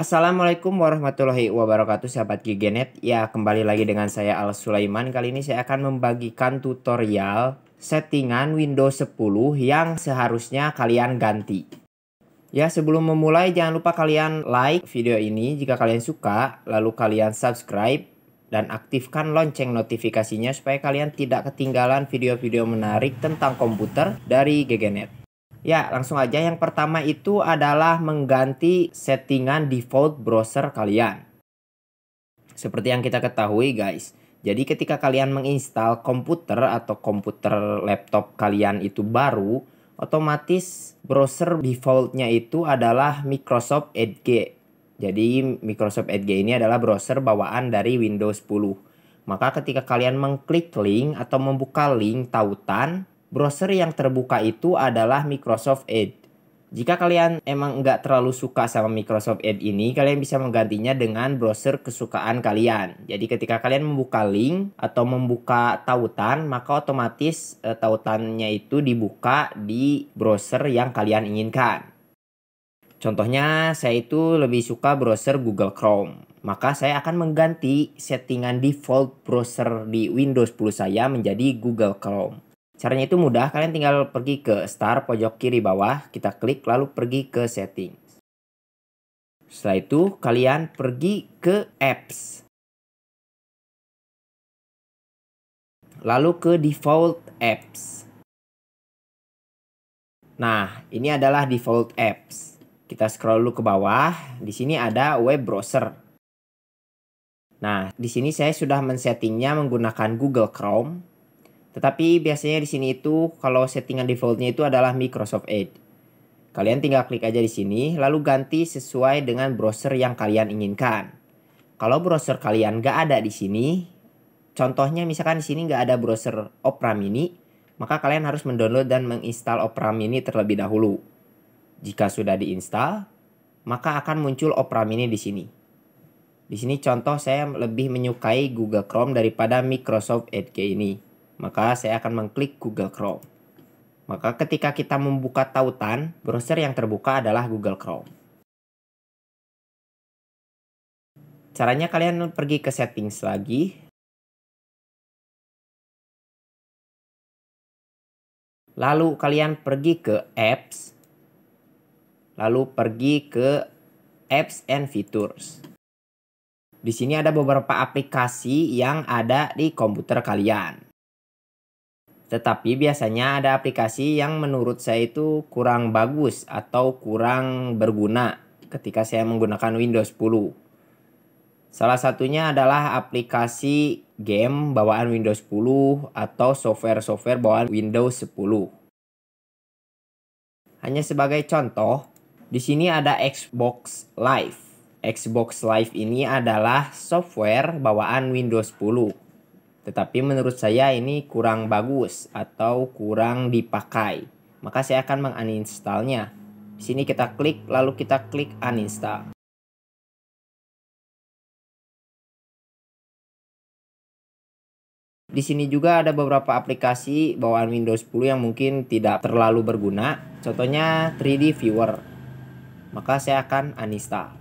Assalamualaikum warahmatullahi wabarakatuh sahabat Giganet. Ya, kembali lagi dengan saya Al Sulaiman. Kali ini saya akan membagikan tutorial settingan Windows 10 yang seharusnya kalian ganti. Ya, sebelum memulai jangan lupa kalian like video ini jika kalian suka, lalu kalian subscribe dan aktifkan lonceng notifikasinya supaya kalian tidak ketinggalan video-video menarik tentang komputer dari Giganet. Ya, langsung aja. Yang pertama itu adalah mengganti settingan default browser kalian. Seperti yang kita ketahui guys, jadi ketika kalian menginstal komputer atau komputer laptop kalian itu baru, otomatis browser defaultnya itu adalah Microsoft Edge. Jadi Microsoft Edge ini adalah browser bawaan dari Windows 10. Maka ketika kalian mengklik link atau membuka link tautan, browser yang terbuka itu adalah Microsoft Edge. Jika kalian emang nggak terlalu suka sama Microsoft Edge ini, kalian bisa menggantinya dengan browser kesukaan kalian. Jadi ketika kalian membuka link atau membuka tautan, maka otomatis tautannya itu dibuka di browser yang kalian inginkan. Contohnya saya itu lebih suka browser Google Chrome. Maka saya akan mengganti settingan default browser di Windows 10 saya menjadi Google Chrome. Caranya itu mudah, kalian tinggal pergi ke Start pojok kiri bawah, kita klik lalu pergi ke Settings. Setelah itu kalian pergi ke Apps. Lalu ke Default Apps. Nah, ini adalah Default Apps. Kita scroll dulu ke bawah, di sini ada web browser. Nah, di sini saya sudah men-settingnya menggunakan Google Chrome. Tetapi biasanya di sini itu kalau settingan defaultnya itu adalah Microsoft Edge. Kalian tinggal klik aja di sini lalu ganti sesuai dengan browser yang kalian inginkan. Kalau browser kalian nggak ada di sini, contohnya misalkan di sini nggak ada browser Opera Mini, maka kalian harus mendownload dan menginstal Opera Mini terlebih dahulu. Jika sudah diinstal, maka akan muncul Opera Mini di sini. Di sini contoh saya lebih menyukai Google Chrome daripada Microsoft Edge ini. Maka saya akan mengklik Google Chrome. Maka ketika kita membuka tautan, browser yang terbuka adalah Google Chrome. Caranya kalian pergi ke settings lagi. Lalu kalian pergi ke apps. Lalu pergi ke apps and features. Di sini ada beberapa aplikasi yang ada di komputer kalian. Tetapi biasanya ada aplikasi yang menurut saya itu kurang bagus atau kurang berguna ketika saya menggunakan Windows 10. Salah satunya adalah aplikasi game bawaan Windows 10 atau software-software bawaan Windows 10. Hanya sebagai contoh, di sini ada Xbox Live. Xbox Live ini adalah software bawaan Windows 10. Tetapi menurut saya ini kurang bagus atau kurang dipakai. Maka saya akan menguninstallnya. Di sini kita klik lalu kita klik uninstall. Di sini juga ada beberapa aplikasi bawaan Windows 10 yang mungkin tidak terlalu berguna. Contohnya 3D Viewer. Maka saya akan uninstall.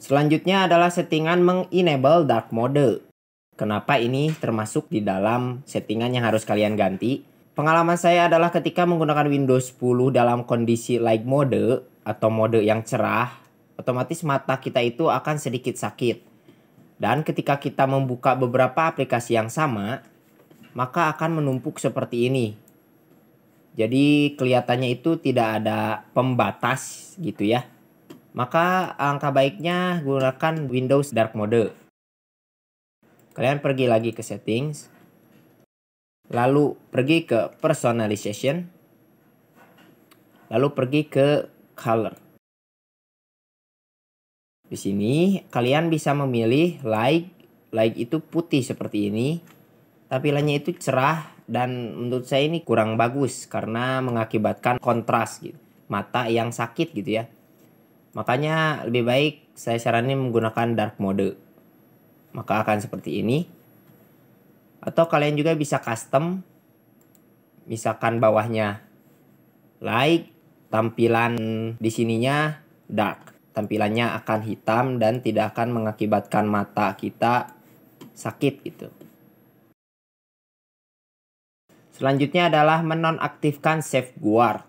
Selanjutnya adalah settingan mengenable dark mode. Kenapa ini termasuk di dalam settingan yang harus kalian ganti? Pengalaman saya adalah ketika menggunakan Windows 10 dalam kondisi light mode atau mode yang cerah, otomatis mata kita itu akan sedikit sakit. Dan ketika kita membuka beberapa aplikasi yang sama, maka akan menumpuk seperti ini. Jadi kelihatannya itu tidak ada pembatas gitu ya. Maka alangkah baiknya gunakan Windows Dark Mode. Kalian pergi lagi ke settings. Lalu pergi ke personalization. Lalu pergi ke color. Di sini kalian bisa memilih light. Light itu putih seperti ini. Tampilannya itu cerah dan menurut saya ini kurang bagus karena mengakibatkan kontras gitu. Mata yang sakit gitu ya. Makanya lebih baik saya saranin menggunakan dark mode. Maka akan seperti ini. Atau kalian juga bisa custom. misalkan bawahnya light, tampilan di sininya dark. Tampilannya akan hitam dan tidak akan mengakibatkan mata kita sakit gitu. Selanjutnya adalah menonaktifkan safeguard.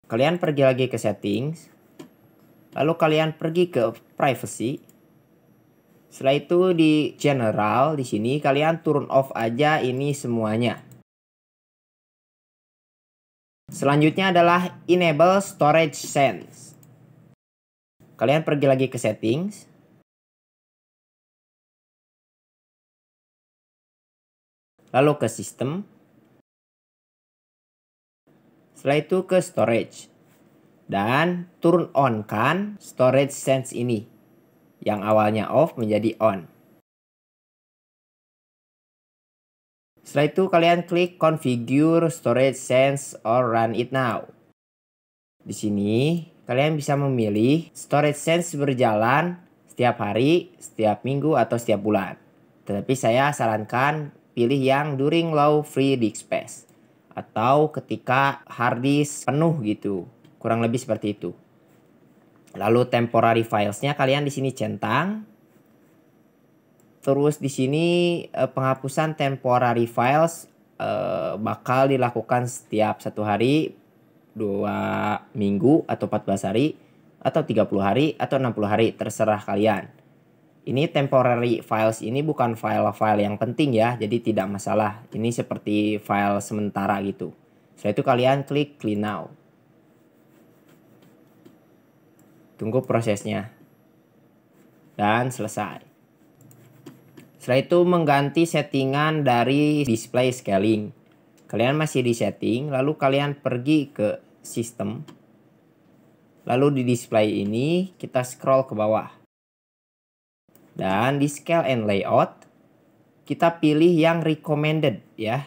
Kalian pergi lagi ke settings, lalu kalian pergi ke privacy. Setelah itu di general di sini kalian turn off aja ini semuanya. Selanjutnya adalah enable storage sense. Kalian pergi lagi ke settings. Lalu ke sistem. Setelah itu ke storage. Dan turn on kan storage sense ini. Yang awalnya off menjadi on. Setelah itu kalian klik configure storage sense or run it now. Di sini kalian bisa memilih storage sense berjalan setiap hari, setiap minggu, atau setiap bulan. Tetapi saya sarankan pilih yang during low free disk space. Atau ketika hard disk penuh gitu. Kurang lebih seperti itu. Lalu temporary filesnya kalian di sini centang. Terus di sini penghapusan temporary files bakal dilakukan setiap 1 hari, 2 minggu, atau 14 hari, atau 30 hari, atau 60 hari. Terserah kalian. Ini temporary files ini bukan file-file yang penting ya, jadi tidak masalah. Ini seperti file sementara gitu. Setelah itu kalian klik clean now. Tunggu prosesnya. Dan selesai. Setelah itu mengganti settingan dari display scaling. Kalian masih di setting, lalu kalian pergi ke sistem. Lalu di display ini kita scroll ke bawah. Dan di scale and layout, kita pilih yang recommended ya.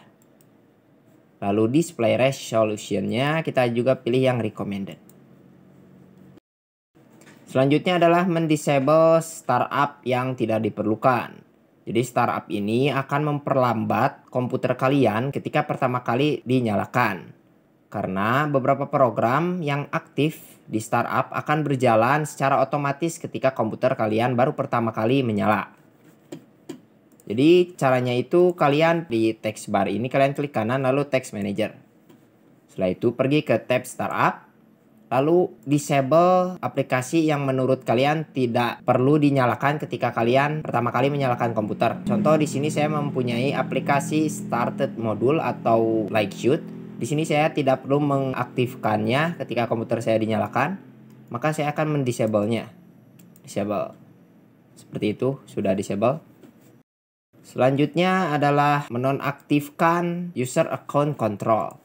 Lalu display resolution-nya kita juga pilih yang recommended. Selanjutnya adalah mendisable startup yang tidak diperlukan. Jadi startup ini akan memperlambat komputer kalian ketika pertama kali dinyalakan. Karena beberapa program yang aktif di startup akan berjalan secara otomatis ketika komputer kalian baru pertama kali menyala. Jadi caranya itu kalian di text bar ini kalian klik kanan lalu text manager. Setelah itu pergi ke tab startup. Lalu disable aplikasi yang menurut kalian tidak perlu dinyalakan ketika kalian pertama kali menyalakan komputer. Contoh di sini saya mempunyai aplikasi started module atau like shoot. Di sini saya tidak perlu mengaktifkannya ketika komputer saya dinyalakan, maka saya akan mendisable-nya. Disable. Seperti itu, sudah disable. Selanjutnya adalah menonaktifkan user account control.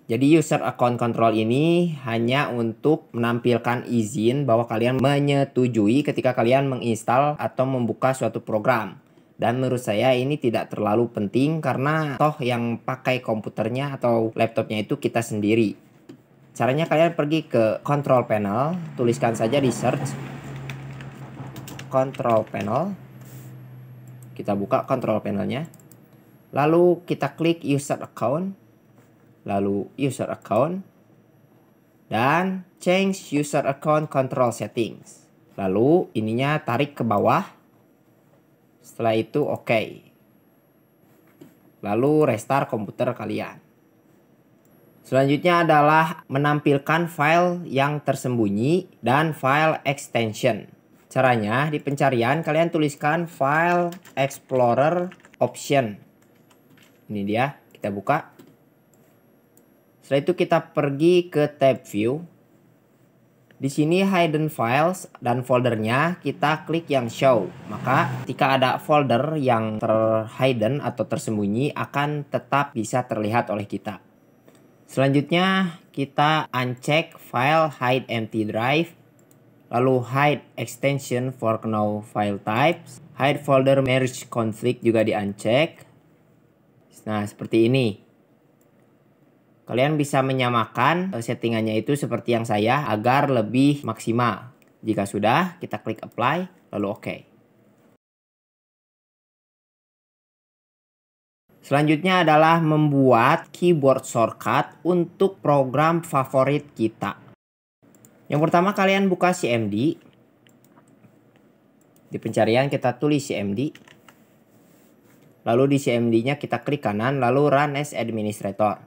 Jadi user account control ini hanya untuk menampilkan izin bahwa kalian menyetujui ketika kalian menginstal atau membuka suatu program. Dan menurut saya ini tidak terlalu penting karena toh yang pakai komputernya atau laptopnya itu kita sendiri. Caranya kalian pergi ke control panel, tuliskan saja di search control panel. Kita buka control panelnya. Lalu kita klik user account. Lalu user account. Dan change user account control settings. Lalu ininya tarik ke bawah. Setelah itu oke. Lalu restart komputer kalian. Selanjutnya adalah menampilkan file yang tersembunyi dan file extension. Caranya di pencarian kalian tuliskan file explorer option. Ini dia, kita buka. Setelah itu kita pergi ke tab view. Di sini hidden files dan foldernya kita klik yang show. Maka ketika ada folder yang terhidden atau tersembunyi akan tetap bisa terlihat oleh kita. Selanjutnya kita uncheck file hide empty drive. Lalu hide extension for no file types. Hide folder merge conflict juga di uncheck. Nah seperti ini. Kalian bisa menyamakan settingannya itu seperti yang saya agar lebih maksimal. Jika sudah, kita klik apply, lalu OK. Selanjutnya adalah membuat keyboard shortcut untuk program favorit kita. Yang pertama kalian buka CMD. Di pencarian kita tulis CMD. Lalu di CMD-nya kita klik kanan, lalu Run as Administrator.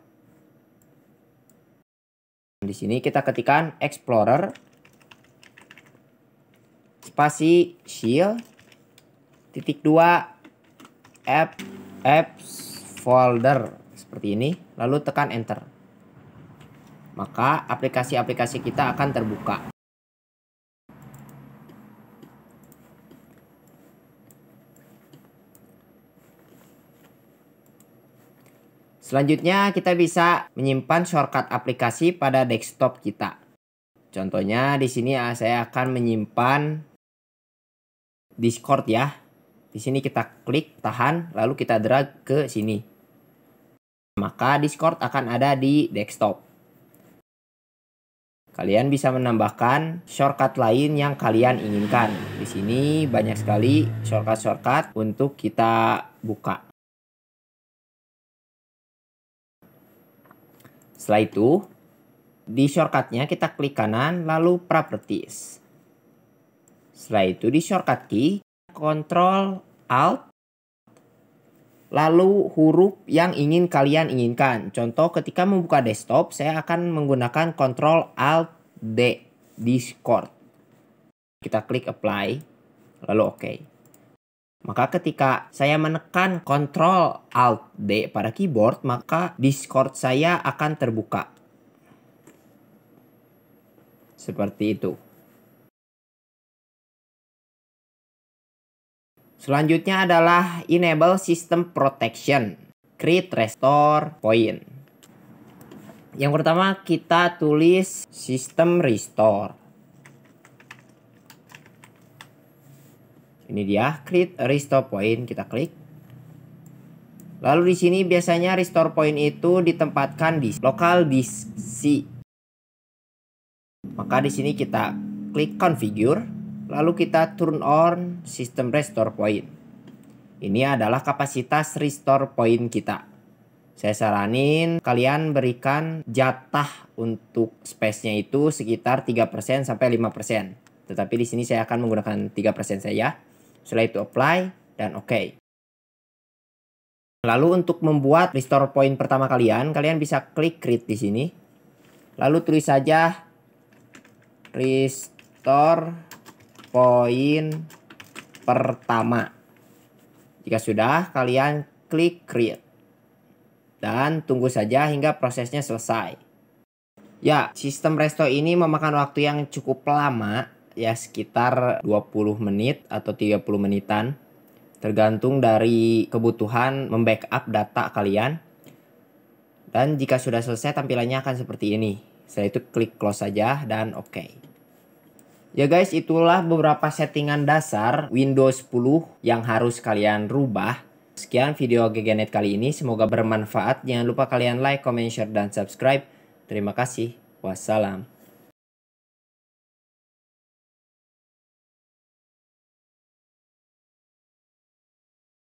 Di sini kita ketikkan Explorer, spasi Shield, -2, apps folder seperti ini, lalu tekan enter. Maka aplikasi-aplikasi kita akan terbuka. Selanjutnya kita bisa menyimpan shortcut aplikasi pada desktop kita. Contohnya di sini saya akan menyimpan Discord ya. Di sini kita klik tahan, lalu kita drag ke sini. Maka Discord akan ada di desktop. Kalian bisa menambahkan shortcut lain yang kalian inginkan. Di sini banyak sekali shortcut-shortcut untuk kita buka. Setelah itu, di shortcutnya kita klik kanan, lalu Properties. Setelah itu di shortcut key, Ctrl Alt, lalu huruf yang ingin kalian inginkan. Contoh ketika membuka desktop, saya akan menggunakan Ctrl Alt D, Discord. Kita klik Apply, lalu OK. Maka ketika saya menekan Ctrl Alt D pada keyboard, maka Discord saya akan terbuka. Seperti itu. Selanjutnya adalah Enable System Protection, Create Restore Point. Yang pertama kita tulis System Restore. Ini dia, Create Restore Point, kita klik. Lalu di sini biasanya restore point itu ditempatkan di local disk C. Maka di sini kita klik Configure, lalu kita turn on System Restore Point. Ini adalah kapasitas restore point kita. Saya saranin kalian berikan jatah untuk space-nya itu sekitar 3% sampai 5%. Tetapi di sini saya akan menggunakan 3% saja. Setelah itu apply dan OK. Lalu untuk membuat restore point pertama kalian bisa klik create di sini. Lalu tulis saja restore point pertama. Jika sudah, kalian klik create. Dan tunggu saja hingga prosesnya selesai. Ya, sistem restore ini memakan waktu yang cukup lama. Ya sekitar 20 menit atau 30 menitan. Tergantung dari kebutuhan membackup data kalian. Dan jika sudah selesai tampilannya akan seperti ini. Setelah itu klik close saja dan OK. Ya guys, itulah beberapa settingan dasar Windows 10 yang harus kalian rubah. Sekian video GGNet kali ini, semoga bermanfaat. Jangan lupa kalian like, comment, share, dan subscribe. Terima kasih. Wassalam.